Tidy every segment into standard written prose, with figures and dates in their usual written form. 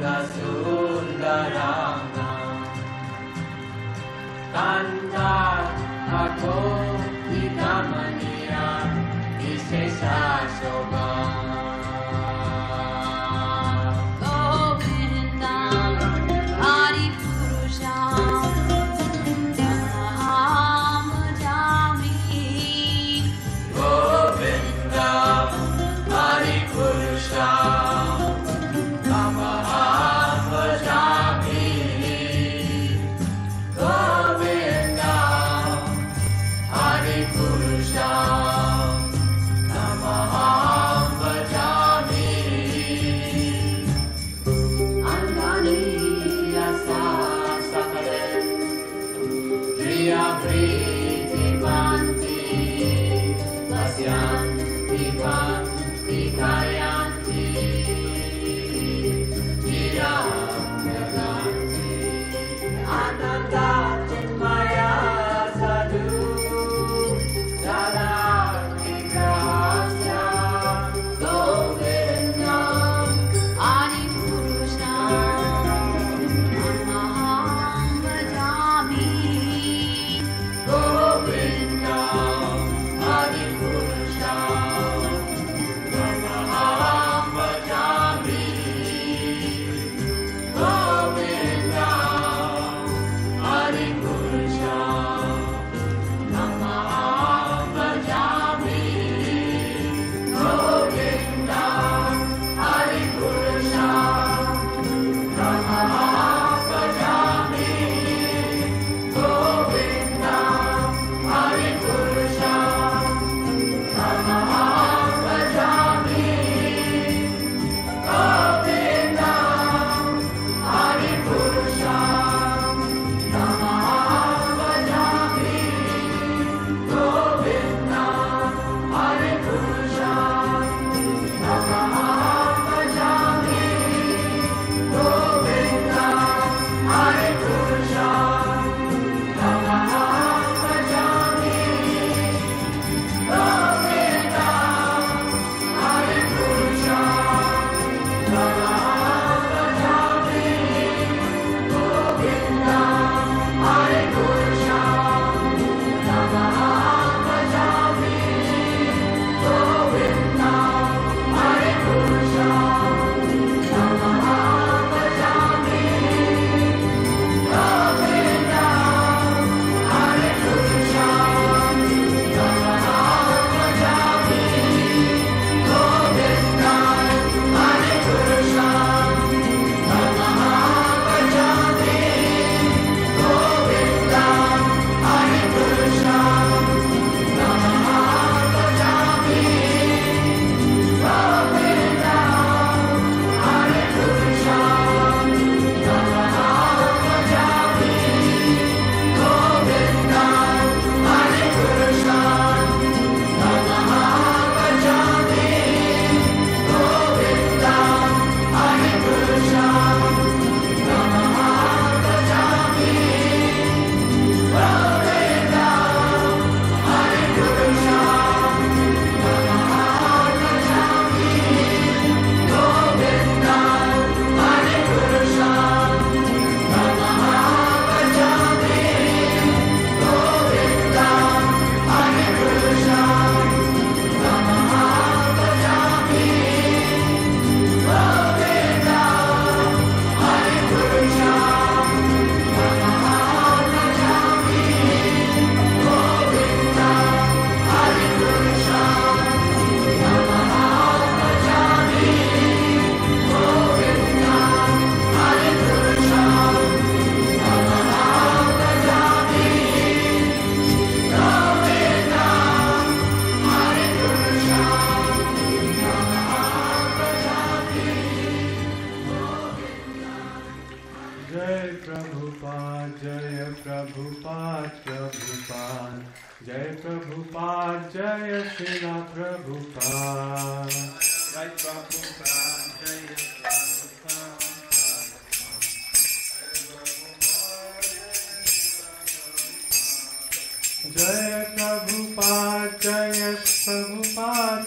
Sundaranga Kanta ako Hikamaniya Visesa Shobha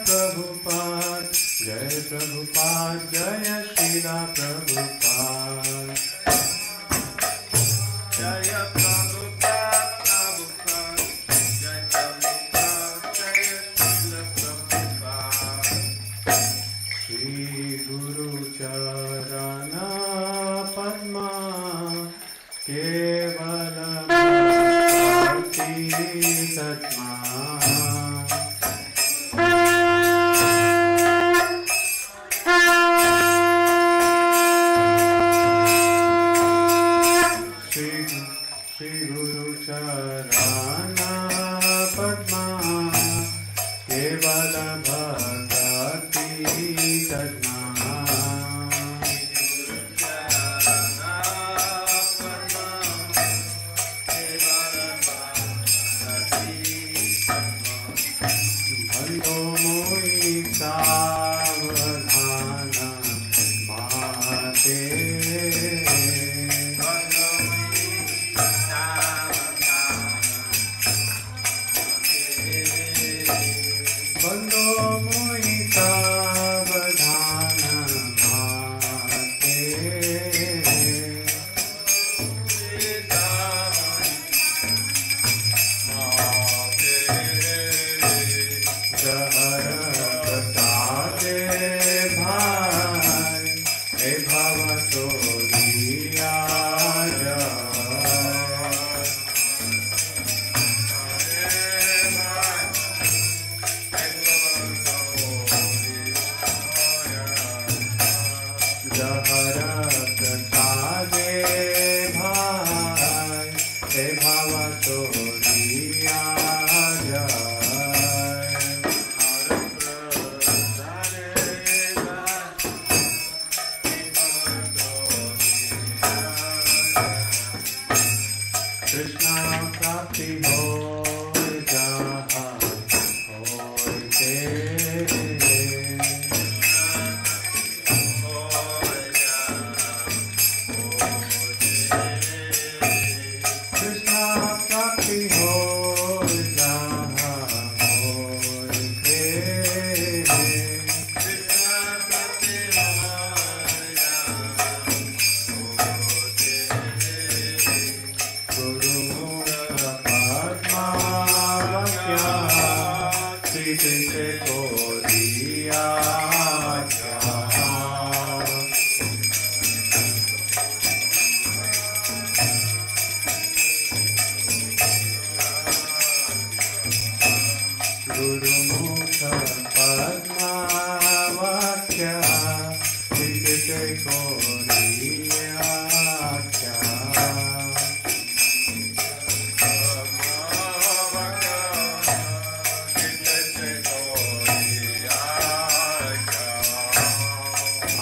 Prabhupada, Jai Prabhupada, Jai Sri Srila Prabhupada. Jaya Prabhupada, Prabhupada, Jaya Prabhupada, Jaya Srila Prabhupada. Shri Guru Charana Padma Kevala Bhakti Satma. Shri Guru Charana Padma Kevala Bhakti Satma. Bando moi savadhana mate. Bando moi savadhana mate. Jahara prasade bhai, he bhava toriya Jahara prasade bhai, he bhava toriya Krishna prapti hoy jaha hoy te. Krishna prapti hoy jaha hoy te. Guru Mukha Padma Vakya Srite Koriya Guru Mukha Padma Vakya Srite Koriya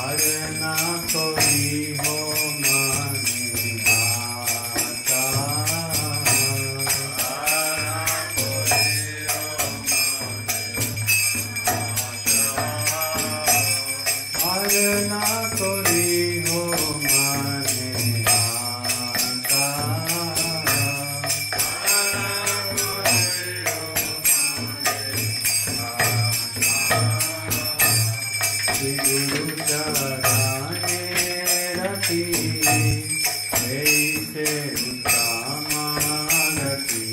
Arna koi ho mane aata. Arna koi ho mane aata. Shri Guru Charane Rati Aise Uttama Rati.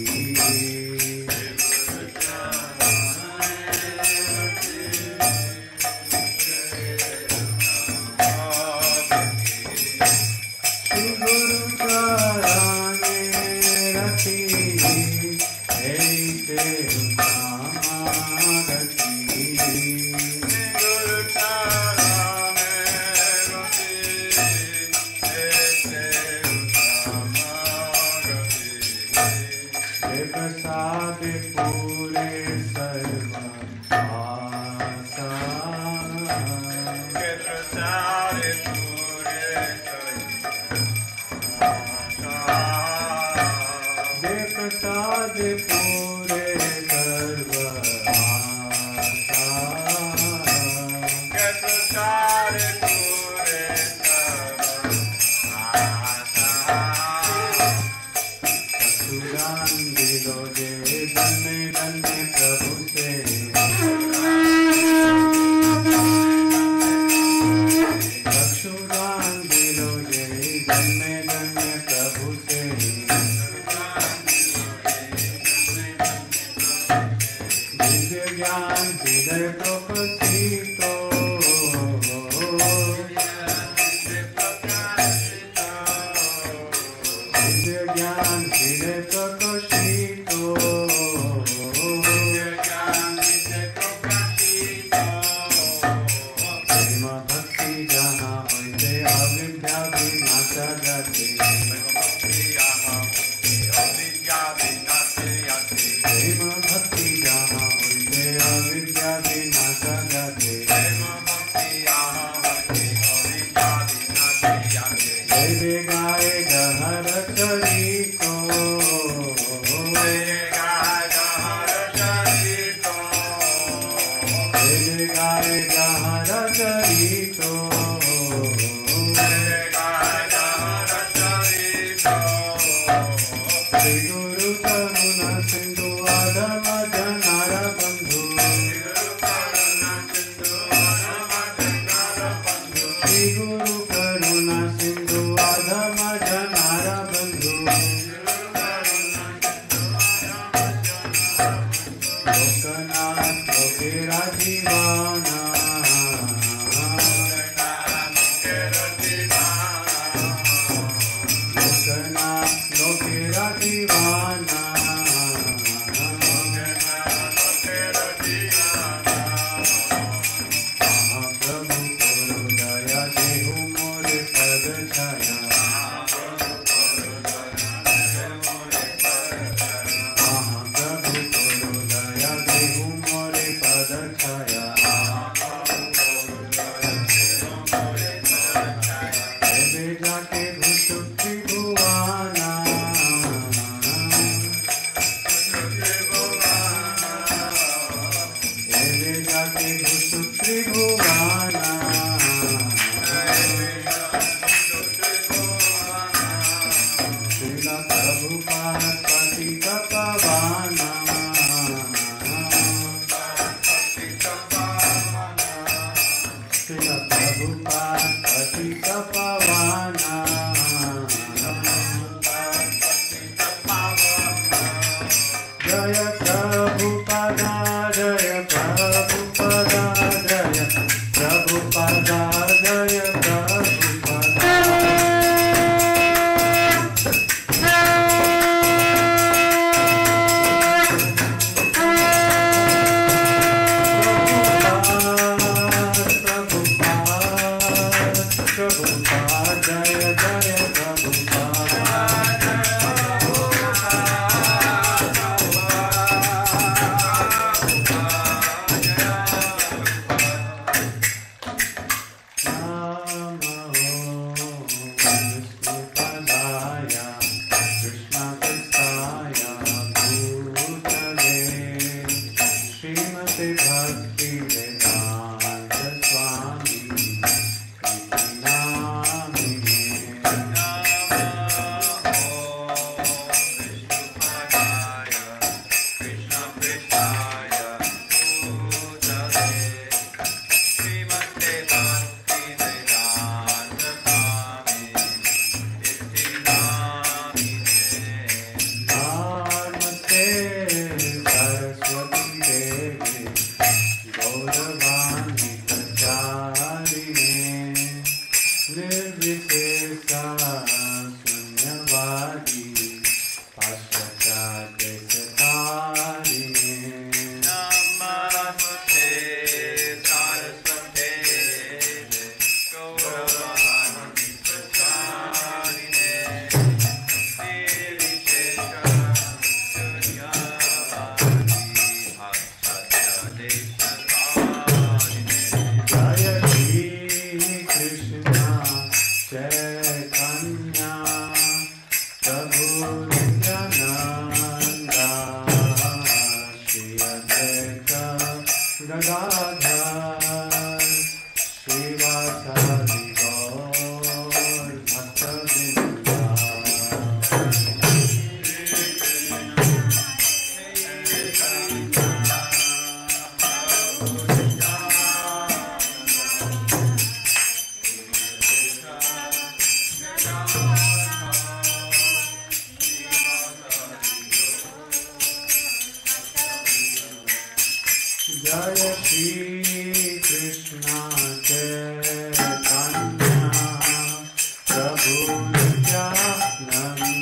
Shri Guru Charane Rati Aise Uttama Rati. प्रसाद पूरे सर्व आसा. Prasade Pure ज्ञान हृदय प्रकाशितो प्रेम भक्ति जहाँ होते अविद्या विनाश गति प्रेम भक्ति जहाँ होते अविद्या विनाश गति जय गाए गहर चरितो जय गाए गहर चरितो श्री गुरु करुणा सिंधु आधम जनार बंधु श्री गुरु करुणा सिंधु आधम जनार बंधु लोकनाथ लोकेरा जीवाना लोकनाथ लोकेरा जीवाना महाप्रभु करो दया देहु मोरे पद छाया महाप्रभु करो दया देहु मोरे पद छाया एबे जाके घुसु त्रिभुवाना एबे जाके घुसु त्रिभुवाना श्रीला प्रभुपाद पतित पावाना श्रीला प्रभुपाद पतित पावाना जय प्रभुपादा जय प्रभुपादा जय प्रभुपादा जय प्रभुपादा प्रभुपाद जय जय प्रभुपाद नमो विष्णुपदाय कृष्णकृष्णाय भूतले श्रीमते भक्तिवेदान्त स्वामी इति नामिने नमस्ते सरस्वती देवी गौरवाणी प्रचारिणे निर्विशेषा शून्यवादी पाश्चात्य जय श्री कृष्ण चैतन्य प्रभु Nityanand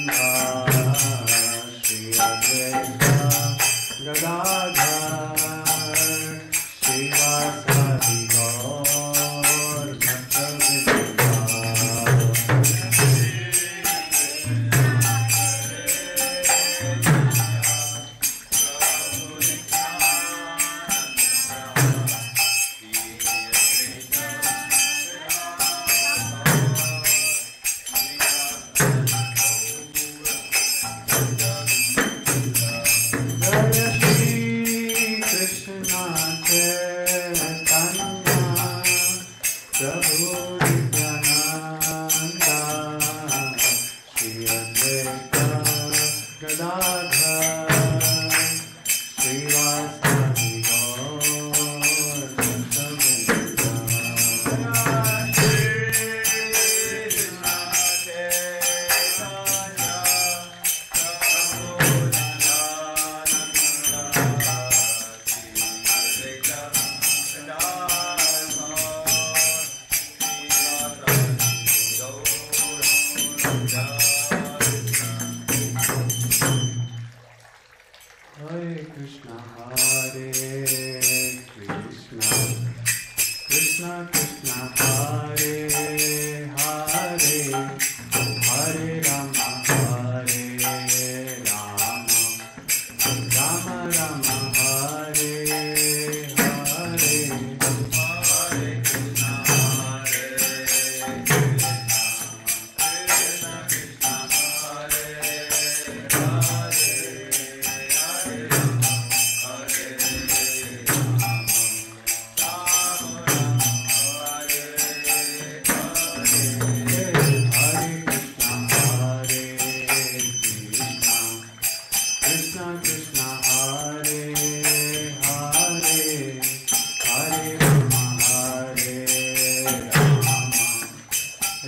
Hare Krishna, Krishna Krishna, Hare Hare, Hare Rama,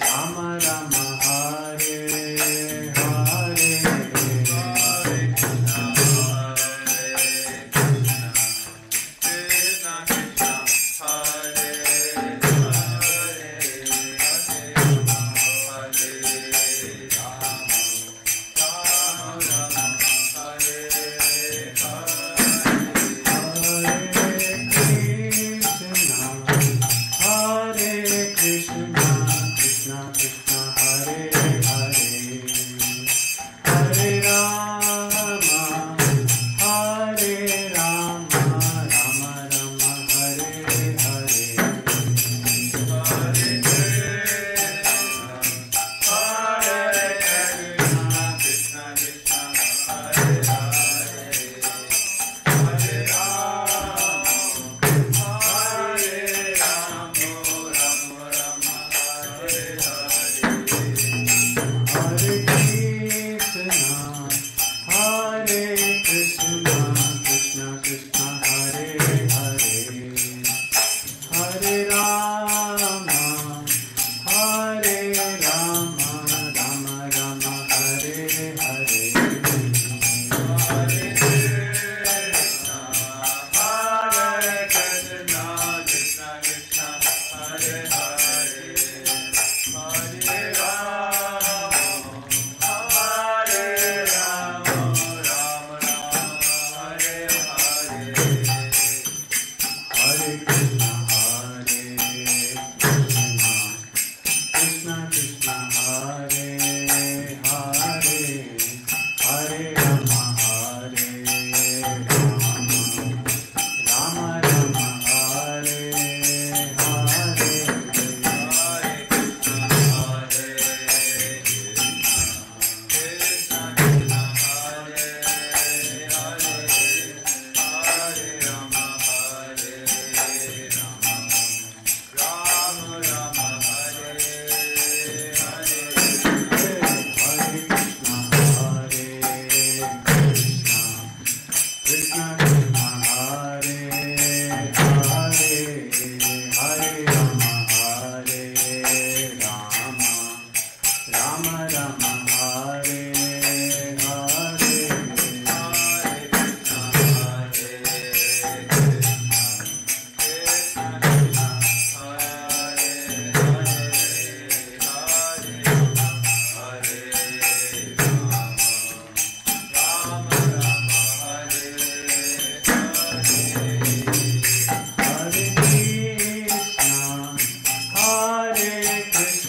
Rama Rama, Hare Hare.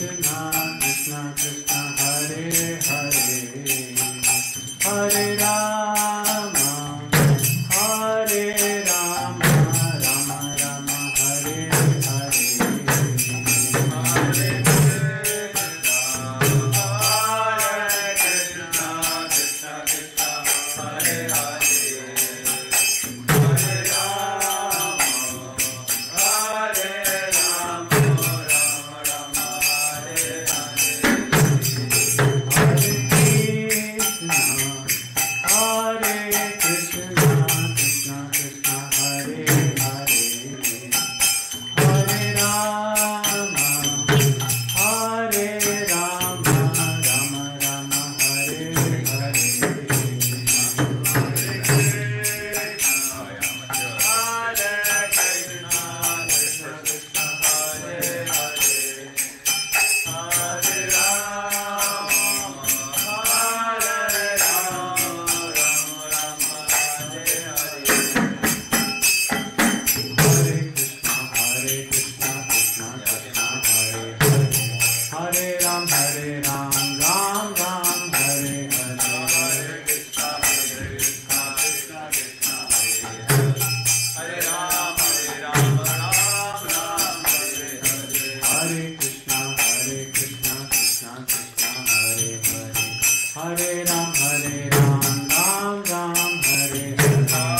Krishna Krishna Hare Ram, Hare Ram, Ram Ram, Hare Hare. Hare Krishna, Hare Krishna, Krishna Krishna, Hare Hare. Hare Ram, Ram Ram, Hare Hare.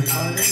Hare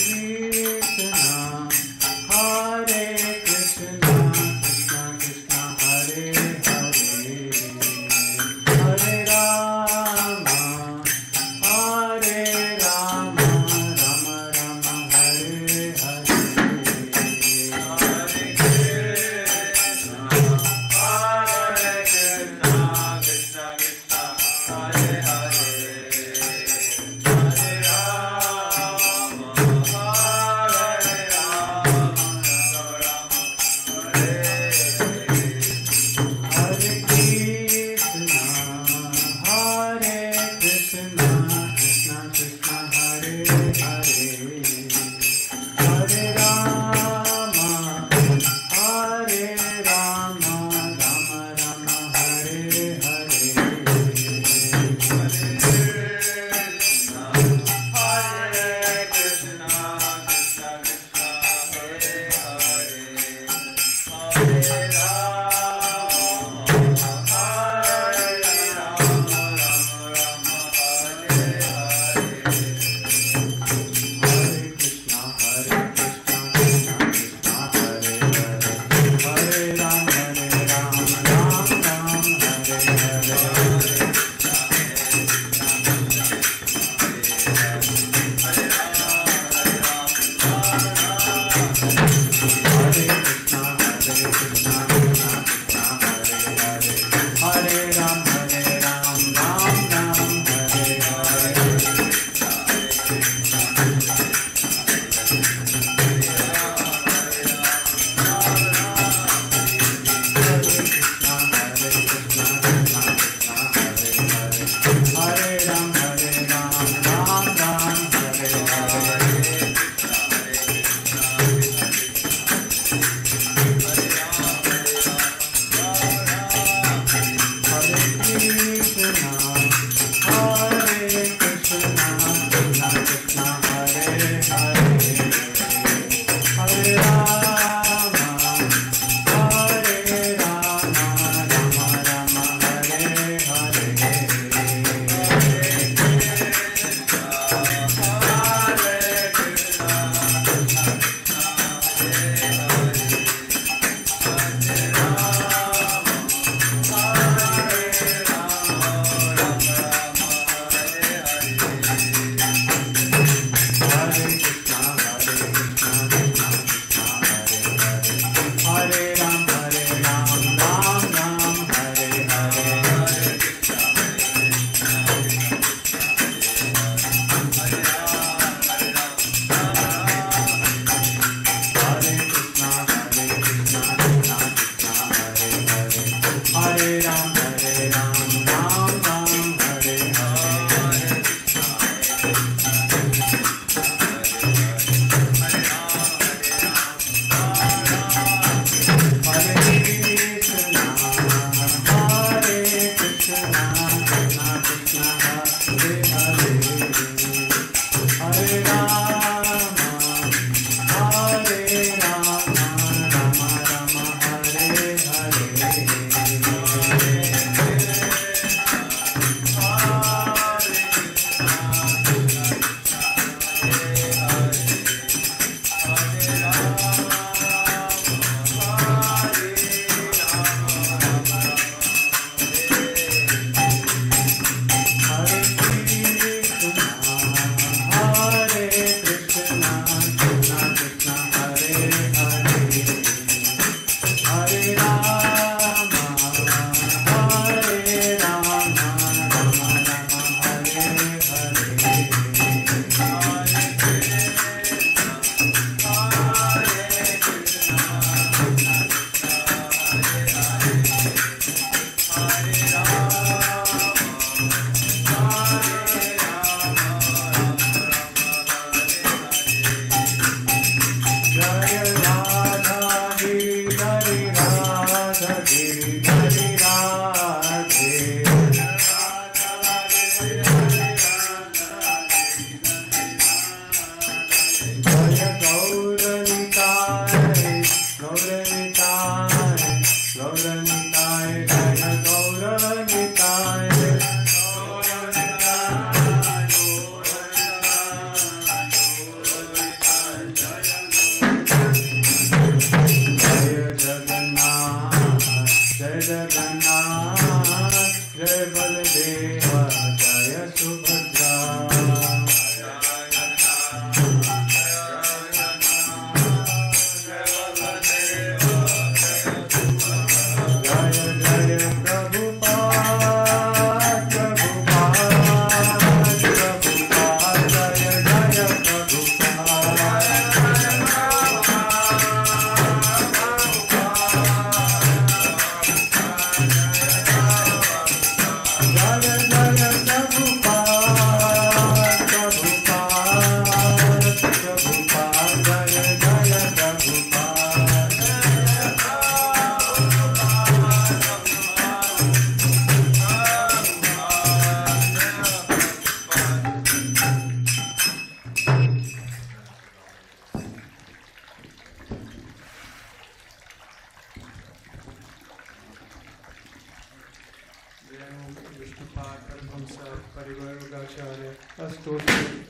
Paramahamsa Parivargacharya Astotri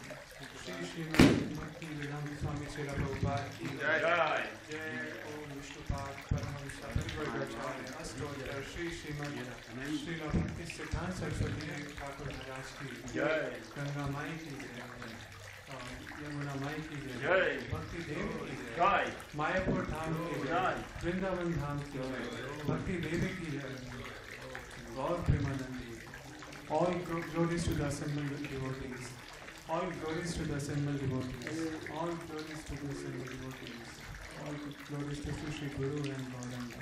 Shri Srimad Bhakti Vedanta Swami Srila Prabhupada ki Jai. Jai Om Vishnupad Paramahamsa Parivargacharya Astotri Shri Srimad Srila Bhakti Siddhanta Saraswati Thakur Maharaj ki Jai. Ganga Mai ki Jai Yamuna Mai ki Jai Jai. Bhakti Devi ki Jai Jai. Mayapur Dham ki Jai Jai. Vrindavan Dham ki Jai Bhakti Devi ki Jai Gaur Premanandi all glories to the assembled devotees all glories to the assembled devotees all glories to the assembled devotees all glories to Sri Guru and Gauranga.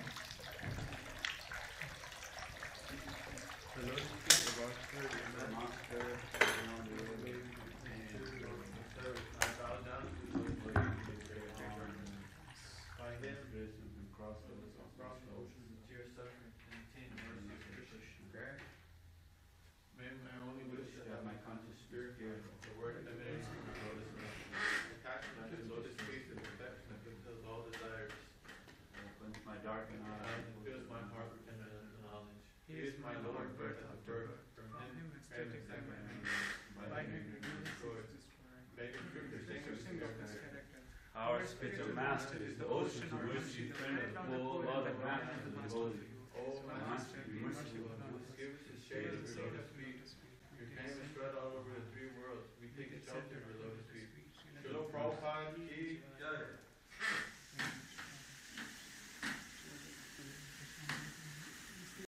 Our spiritual master is the ocean of mercy, friend of the full love and rapture to the devotee. Oh, Master, be merciful. give us the shade of your lotus feet. Your name is spread all over the three worlds. We take a shelter of your lotus feet. Srila Prabhupada ki